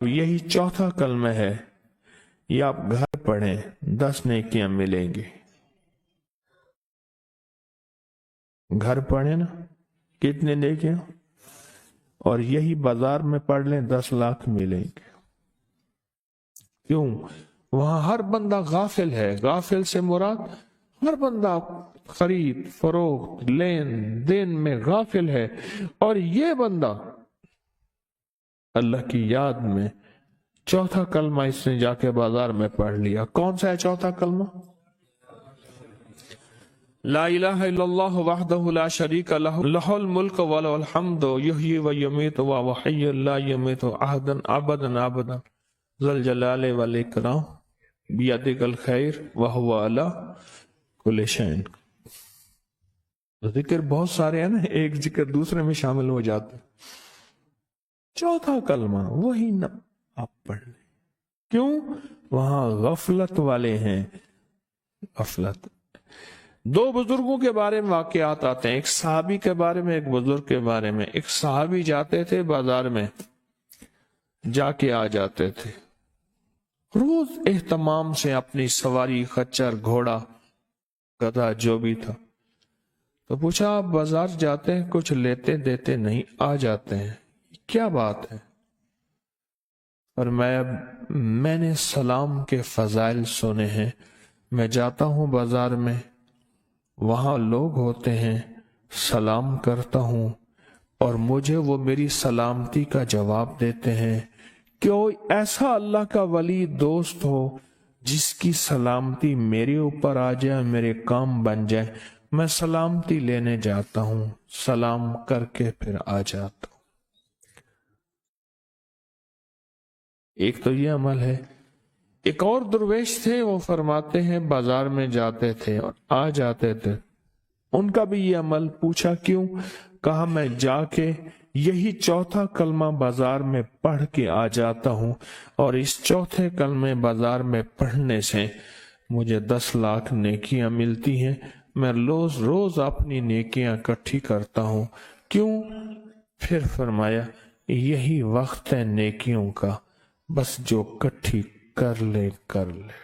یہی چوتھا کلمہ ہے، یہ آپ گھر پڑھیں 10 نیکیاں ملیں گی. گھر پڑھیں نا، کتنے نیکیاں؟ اور یہی بازار میں پڑھ لیں 10 لاکھ ملیں گے. کیوں؟ وہاں ہر بندہ غافل ہے. غافل سے مراد ہر بندہ خرید فروخت لین دین میں غافل ہے، اور یہ بندہ اللہ کی یاد میں چوتھا کلمہ اس نے جا کے بازار میں پڑھ لیا. کون سا ہے چوتھا کلمہ؟ لا الہ الا اللہ وحدہ لا شریک لہ لہ الملک ولہ الحمد یحیی و یمیت وہو حی لا یمیت احدا ابدا ابدا ذو الجلال والاکرام بیدک الخیر وہو علی کل شیء. ذکر بہت سارے ہیں نا، ایک ذکر دوسرے میں شامل ہو جاتے. چوتھا کلمہ وہی نہ آپ پڑھ لیں. کیوں؟ وہاں غفلت والے ہیں. غفلت. 2 بزرگوں کے بارے میں واقعات آتے ہیں، ایک صحابی کے بارے میں، ایک بزرگ کے بارے میں. ایک صحابی جاتے تھے بازار میں، جا کے آ جاتے تھے روز اہتمام سے، اپنی سواری خچر گھوڑا گدھا جو بھی تھا. تو پوچھا آپ بازار جاتے ہیں کچھ لیتے دیتے نہیں، آ جاتے ہیں، کیا بات ہے؟ اور میں نے سلام کے فضائل سنے ہیں. میں جاتا ہوں بازار میں، وہاں لوگ ہوتے ہیں، سلام کرتا ہوں اور مجھے وہ میری سلامتی کا جواب دیتے ہیں. کوئی ایسا اللہ کا ولی دوست ہو جس کی سلامتی میرے اوپر آ جائے، میرے کام بن جائے، میں سلامتی لینے جاتا ہوں، سلام کر کے پھر آ جاتا ہوں. ایک تو یہ عمل ہے. ایک اور درویش تھے، وہ فرماتے ہیں بازار میں جاتے تھے اور آ جاتے تھے. ان کا بھی یہ عمل. پوچھا کیوں؟ کہا میں جا کے یہی چوتھا کلمہ بازار میں پڑھ کے آ جاتا ہوں، اور اس چوتھے کلمے بازار میں پڑھنے سے مجھے 10 لاکھ نیکیاں ملتی ہیں. میں روز روز اپنی نیکیاں اکٹھی کرتا ہوں. کیوں؟ پھر فرمایا یہی وقت ہے نیکیوں کا، بس جو اکٹھی کر لے کر لے.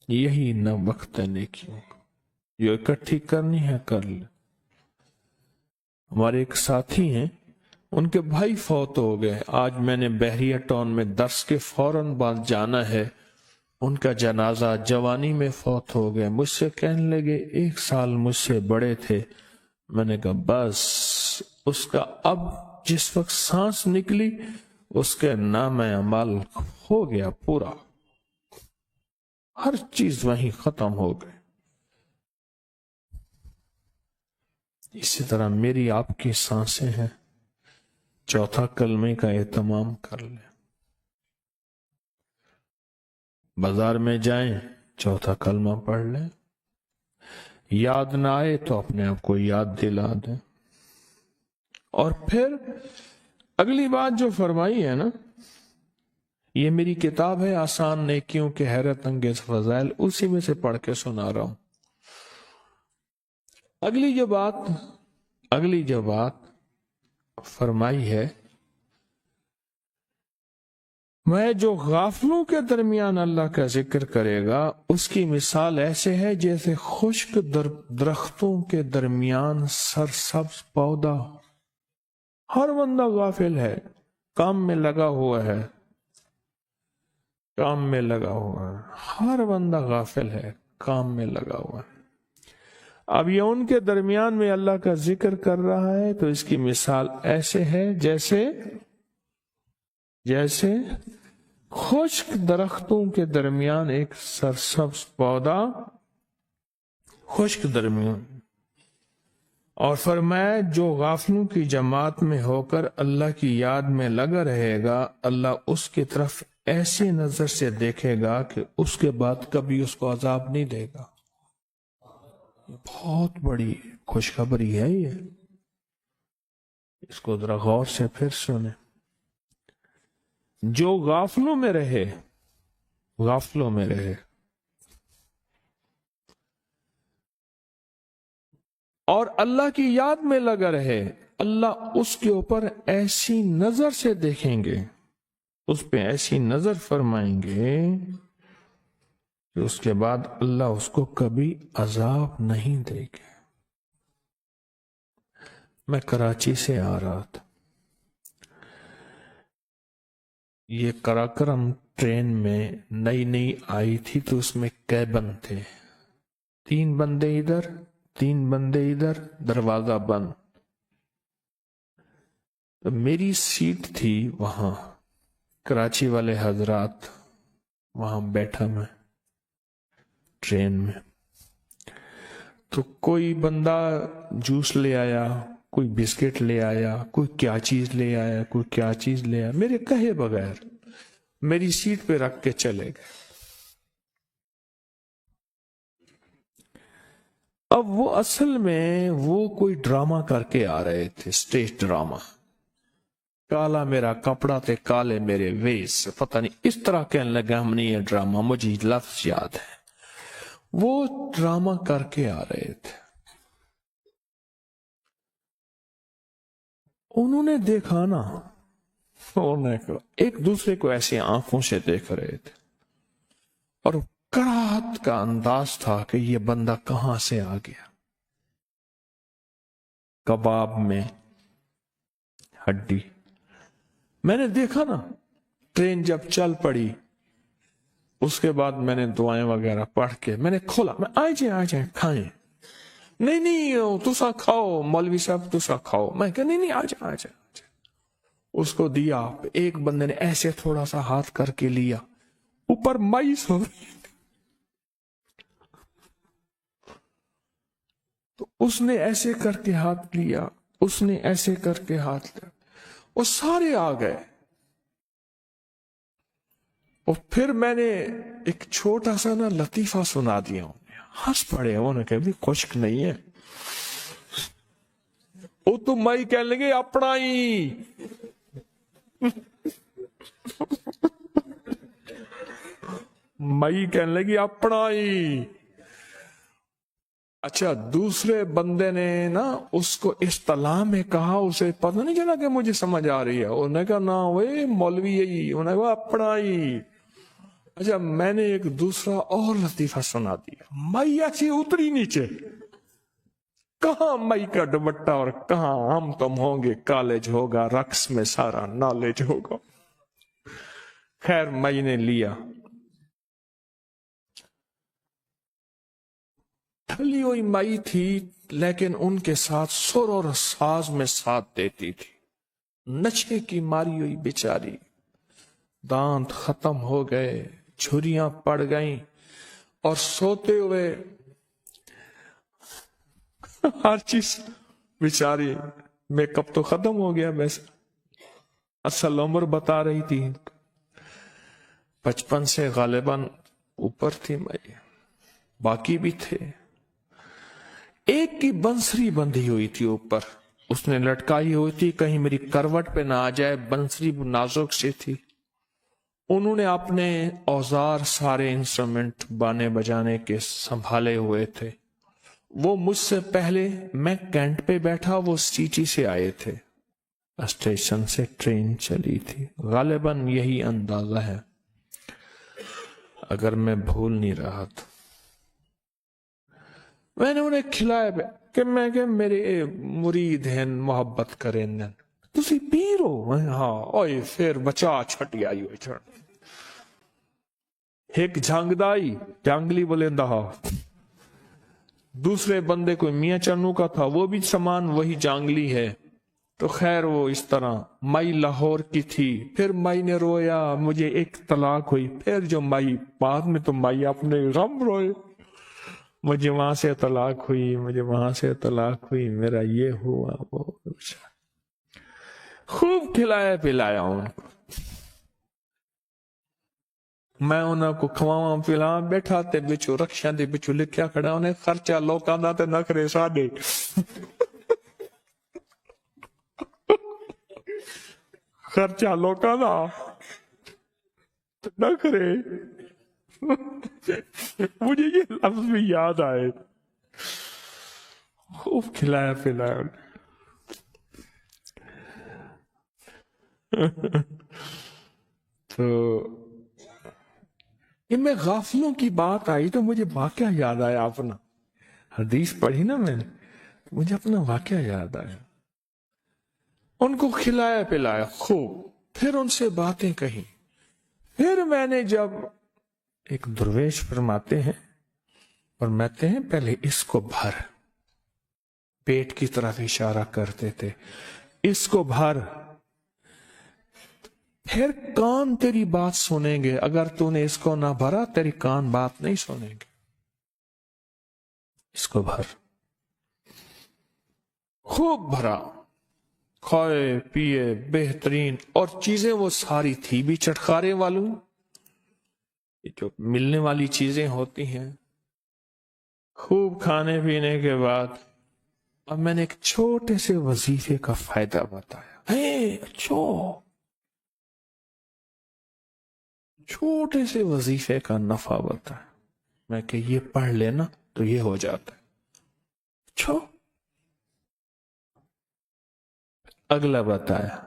یہی نہ وقت ہے نیکیوں کا، جو اکٹھی کرنی ہے کر لے. ہمارے ایک ساتھی ہیں، ان کے بھائی فوت ہو گئے. آج میں نے بحریہ ٹاؤن میں درس کے فوراً بعد جانا ہے. ان کا جنازہ جوانی میں فوت ہو گئے. مجھ سے کہنے لگے 1 سال مجھ سے بڑے تھے. میں نے کہا بس اس کا اب جس وقت سانس نکلی اس کے نام اعمال ہو گیا پورا، ہر چیز وہیں ختم ہو گئی. اسی طرح میری آپ کی سانسیں ہیں. چوتھا کلمے کا اہتمام کر لیں. بازار میں جائیں چوتھا کلمہ پڑھ لیں. یاد نہ آئے تو اپنے آپ کو یاد دلا دیں. اور پھر اگلی بات جو فرمائی ہے نا، یہ میری کتاب ہے آسان نیکیوں کے حیرت انگیز فضائل، اسی میں سے پڑھ کے سنا رہا ہوں. اگلی جو بات فرمائی ہے، میں جو غافلوں کے درمیان اللہ کا ذکر کرے گا اس کی مثال ایسے ہے جیسے خشک درختوں کے درمیان سرسبز پودا. ہر بندہ غافل ہے، کام میں لگا ہوا ہے، ہر بندہ غافل ہے، کام میں لگا ہوا ہے. اب یہ ان کے درمیان میں اللہ کا ذکر کر رہا ہے تو اس کی مثال ایسے ہے جیسے خشک درختوں کے درمیان ایک سرسبز پودا، خشک درمیان. اور فرمایا جو غافلوں کی جماعت میں ہو کر اللہ کی یاد میں لگا رہے گا، اللہ اس کی طرف ایسی نظر سے دیکھے گا کہ اس کے بعد کبھی اس کو عذاب نہیں دے گا. بہت بڑی خوشخبری ہے یہ، اس کو ذرا غور سے پھر سنیں. جو غافلوں میں رہے اور اللہ کی یاد میں لگا رہے، اللہ اس کے اوپر ایسی نظر سے دیکھیں گے، اس پہ ایسی نظر فرمائیں گے کہ اس کے بعد اللہ اس کو کبھی عذاب نہیں دے گا۔ میں کراچی سے آ رہا تھا، یہ کراکرم ٹرین میں نئی نئی آئی تھی، تو اس میں کیبن تھے، 3 بندے ادھر 3 بندے ادھر، دروازہ بند۔ تو میری سیٹ تھی وہاں، کراچی والے حضرات، وہاں بیٹھا میں ٹرین میں۔ تو کوئی بندہ جوس لے آیا، کوئی بسکٹ لے آیا، کوئی کیا چیز لے آیا، کوئی کیا چیز لے آیا، میرے کہے بغیر میری سیٹ پہ رکھ کے چلے گئے۔ اب وہ اصل میں وہ کوئی ڈرامہ کر کے آ رہے تھے، اسٹیج ڈرامہ۔ کالا میرا کپڑا تے کالے میرے ویس، پتہ نہیں اس طرح کہنے لگا، ہم نے یہ ڈرامہ، مجھے لفظ یاد ہے، وہ ڈرامہ کر کے آ رہے تھے۔ انہوں نے دیکھا نا، ایک دوسرے کو ایسے آنکھوں سے دیکھ رہے تھے، اور کراہت کا انداز تھا کہ یہ بندہ کہاں سے آ گیا۔ کباب میں ہڈی۔ میں نے دیکھا نا، ٹرین جب چل پڑی اس کے بعد میں نے دعائیں وغیرہ پڑھ کے میں نے کھولا، میں آئے جائیں کھائیں، نہیں تسا کھاؤ مولوی صاحب، تسا کھاؤ۔ میں کہا نہیں آ جائیں۔ اس کو دیا، ایک بندے نے ایسے تھوڑا سا ہاتھ کر کے لیا، اوپر مائی سو رہی، تو اس نے ایسے کر کے ہاتھ لیا، اس نے ایسے کر کے ہاتھ لیا، وہ سارے آ گئے۔ اور پھر میں نے ایک چھوٹا سا نا لطیفہ سنا دیا، ہنس پڑے، انہوں نے کہا بھی خشک نہیں ہے، وہ تو مائی کہنے لگے اپنا ہی، مائی کہنے لگی اپنا ہی۔ اچھا، دوسرے بندے نے نا اس کو اصطلاح میں کہا، اسے پتہ نہیں چلا کہ مجھے سمجھ آ رہی ہے، انہوں نے کہا نا وہ مولوی یہی، انہوں نے کہا اپنا ہی۔ اچھا، میں نے ایک دوسرا اور لطیفہ سنا دیا، مائی ایسی اتری نیچے، کہاں مائی کا دوپٹہ اور کہاں ہم تم ہوں گے، کالج ہوگا، رقص میں سارا نالج ہوگا۔ خیر مائی نے لیا، ٹھلی ہوئی مائی تھی، لیکن ان کے ساتھ سر اور ساز میں ساتھ دیتی تھی، نشے کی ماری ہوئی بیچاری، دانت ختم ہو گئے، چھریاں پڑ گئیں، اور سوتے ہوئے ہر چیز بیچاری، میک اپ تو ختم ہو گیا، ویسے اصل عمر بتا رہی تھی 55 سے غالباً اوپر تھی مائی، باقی بھی تھے۔ ایک کی بنسری بندھی ہوئی تھی اوپر، اس نے لٹکائی ہوئی تھی کہیں میری کروٹ پہ نہ آ جائے، بنسری نازک سی تھی۔ انہوں نے اپنے اوزار، سارے انسٹرومنٹ بانے بجانے کے سنبھالے ہوئے تھے۔ وہ مجھ سے پہلے، میں کینٹ پہ بیٹھا، وہ سیٹی سے آئے تھے، اسٹیشن سے ٹرین چلی تھی، غالباً یہی اندازہ ہے اگر میں بھول نہیں رہا تو۔ میں نے انہیں کھلایا کہ میں کہ میرے مرید ہیں، محبت کریں، تسی پیر ہو؟ ہاں، اوئے پھر بچا چھٹی آئی ہوئی چھڑ ایک جھانگدائی جانگلی بولے دہا، دوسرے بندے کوئی میاں چنو کا تھا، وہ بھی سامان وہی جانگلی ہے۔ تو خیر وہ اس طرح، مائی لاہور کی تھی، پھر مائی نے رویا، مجھے ایک طلاق ہوئی، پھر جو مائی بعد میں تو مائی اپنے غم روئے، مجھے وہاں سے طلاق ہوئی، مجھے وہاں سے طلاق ہوئی، میرا یہ ہوا وہ۔ خوب کھلایا پلایا ان کو، میں انہوں کو کھواواں پلاواں، بیٹھا تے بچو رکشا دے بچو لکھیا کھڑا، انہیں خرچہ لوکاں دا تے نخرے ساڈے، خرچہ لوکاں دا تے نخرے۔ مجھے یہ لفظ بھی یاد آئے، خوب کھلایا پلایا۔ تو یہ میں غافلوں کی بات آئی تو مجھے واقعہ یاد آیا اپنا. حدیث پڑھی نا میں نے, مجھے اپنا واقعہ یاد آیا. ان کو کھلایا پلایا خوب, پھر ان سے باتیں کہیں. پھر میں نے جب ایک درویش فرماتے ہیں اور فرماتے ہیں پہلے اس کو بھر, پیٹ کی طرف اشارہ کرتے تھے, اس کو بھر, پھر کان تیری بات سنیں گے, اگر تو نے اس کو نہ بھرا تیری کان بات نہیں سنیں گے. اس کو بھر. خوب بھرا, کھائے پیے بہترین, اور چیزیں وہ ساری تھی بھی چٹخارے والوں, جو ملنے والی چیزیں ہوتی ہیں. خوب کھانے پینے کے بعد اب میں نے ایک چھوٹے سے وظیفے کا فائدہ بتایا. اچھا, چھوٹے سے وظیفے کا نفع بتایا میں کہ یہ پڑھ لینا تو یہ ہو جاتا ہے. اچھا, اگلا بتایا,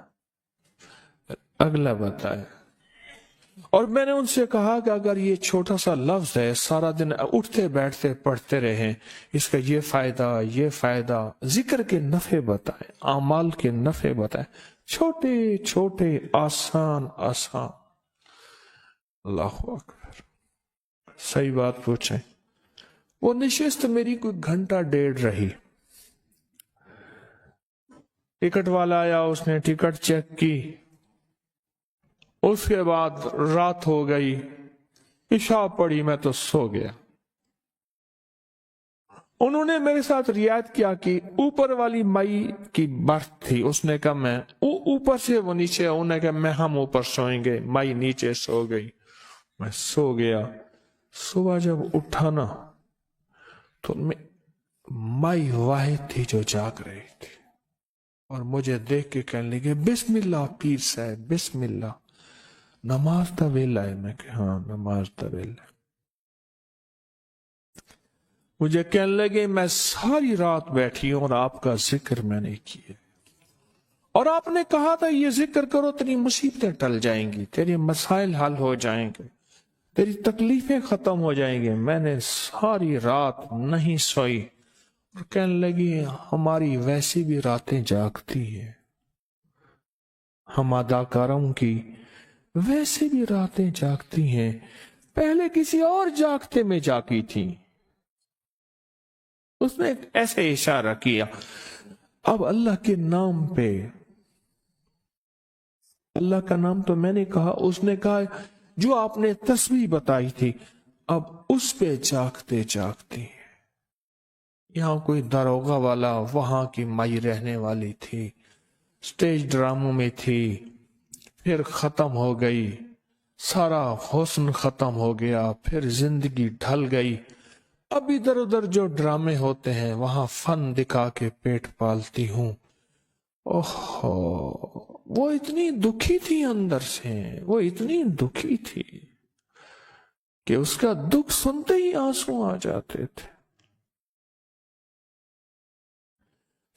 اور میں نے ان سے کہا کہ اگر یہ چھوٹا سا لفظ ہے, سارا دن اٹھتے بیٹھتے پڑھتے رہیں, اس کا یہ فائدہ, ذکر کے نفع بتائیں, اعمال کے نفع بتائیں, چھوٹے چھوٹے آسان. اللہ اکبر. صحیح بات پوچھیں. وہ نشست میری کوئی گھنٹہ ڈیڑھ رہی. ٹکٹ والا آیا, اس نے ٹکٹ چیک کی, اس کے بعد رات ہو گئی, عشاء پڑی, میں تو سو گیا. انہوں نے میرے ساتھ رعایت کیا کہ اوپر والی مائی کی برتھ تھی, اس نے کہا میں اوپر سے وہ نیچے, انہوں نے کہا ہم اوپر سوئیں گے, مائی نیچے سو گئی, میں سو گیا. صبح جب اٹھا نا تو مائی واحد تھی جو جاگ رہی تھی, اور مجھے دیکھ کے کہنے لگے بسم اللہ پیر صاحب, بسم اللہ, نماز دا ویلا ہے. میں کہ ہاں نماز دا ویلا. مجھے کہنے لگے میں ساری رات بیٹھی ہوں اور آپ کا ذکر میں نے کیا, اور آپ نے کہا تھا یہ ذکر کرو تیری مصیبتیں ٹل جائیں گی, تیرے مسائل حل ہو جائیں گے, تیری تکلیفیں ختم ہو جائیں گی. میں نے ساری رات نہیں سوئی, اور کہنے لگی ہماری ویسی بھی راتیں جاگتی ہیں, ہم اداکاروں کی ویسے بھی راتیں جاگتی ہیں, پہلے کسی اور جاگتے میں جاگی تھی. اس نے ایسے اشارہ کیا. اب اللہ کے نام پہ, اللہ کا نام تو میں نے کہا, اس نے کہا جو آپ نے تسبیح بتائی تھی اب اس پہ جاگتے جاگتے. یہاں کوئی داروغہ والا, وہاں کی مائی رہنے والی تھی, سٹیج ڈراموں میں تھی, پھر ختم ہو گئی, سارا حسن ختم ہو گیا, پھر زندگی ڈھل گئی. اب ادھر ادھر جو ڈرامے ہوتے ہیں وہاں فن دکھا کے پیٹ پالتی ہوں. اوہو, وہ اتنی دکھی تھی اندر سے, وہ اتنی دکھی تھی کہ اس کا دکھ سنتے ہی آنسو آ جاتے تھے.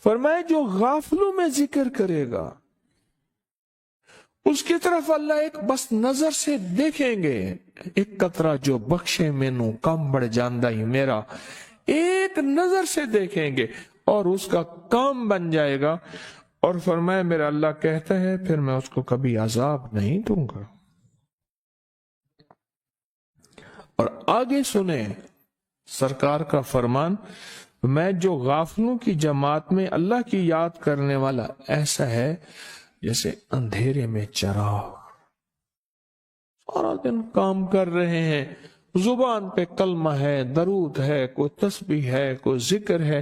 فرمائے جو غافلوں میں ذکر کرے گا اس کی طرف اللہ ایک بس نظر سے دیکھیں گے, ایک قطرہ جو بخشے مینوں کم بڑھ جاندہ ہی میرا, ایک نظر سے دیکھیں گے اور اس کا کام بن جائے گا. اور فرمایا میرا اللہ کہتا ہے پھر میں اس کو کبھی عذاب نہیں دوں گا. اور آگے سنیں سرکار کا فرمان, میں جو غافلوں کی جماعت میں اللہ کی یاد کرنے والا ایسا ہے جیسے اندھیرے میں چراغ, سارا دن کام کر رہے ہیں, زبان پہ کلمہ ہے, درود ہے, کوئی تسبیح ہے, کوئی ذکر ہے,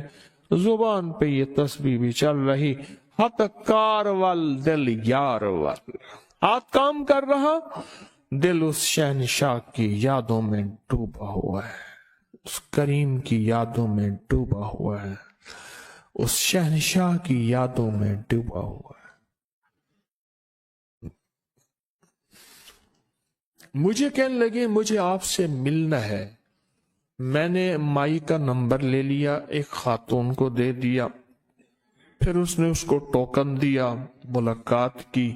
زبان پہ یہ تسبیح بھی چل رہی, ہاتھ کار وال دل یار وال, ہاتھ کام کر رہا, دل اس شہنشاہ کی یادوں میں ڈوبا ہوا ہے, اس کریم کی یادوں میں ڈوبا ہوا ہے, اس شہنشاہ کی یادوں میں ڈوبا ہوا ہے. مجھے کہنے لگے مجھے آپ سے ملنا ہے. میں نے مائی کا نمبر لے لیا, ایک خاتون کو دے دیا, پھر اس نے اس کو ٹوکن دیا, ملاقات کی,